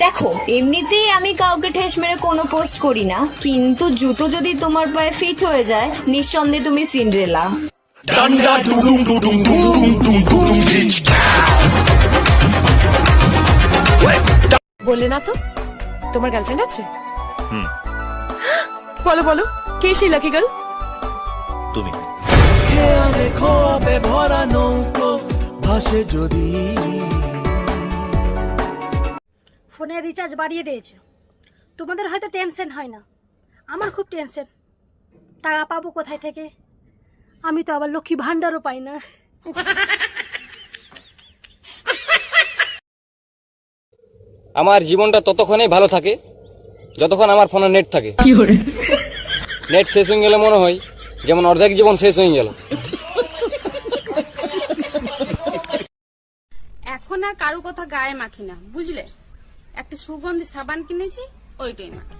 দেখো, এমনিতেই আমি কাউকে ঠেস মেরে কোনো পোস্ট করি না, কিন্তু জুতো যদি তোমার পায়ে ফিট হয়ে যায় নিঃসন্দেহে তুমি সিন্ড্রেলা। বললে না তো তোমার গার্লফ্রেন্ড আছে? বলো বলো, কে সেই লাকি গার্ল? তুমি। ভরা নৌকো ভাসে যদি। ফোনে রিচার্জ বাড়িয়ে দিয়েছে, তোমাদের হয়তো টেনশন হয় না, আমার খুব টেনশন। টাকা পাবো কোথায় থেকে? আমি তো আবার লক্ষ্মী ভান্ডারও পাই না। আমার জীবনটা ততক্ষণই ভালো থাকে যতক্ষণ আমার ফোনে নেট থাকে। নেট শেষ হয়ে গেলে মনে হয় যেমন অর্ধেক জীবন শেষ হয়ে গেল। এখন আর কারো কথা গায়ে মাখি না, বুঝলে? একটা সুগন্ধি সাবান কিনেছি, ওইটাই মাখি।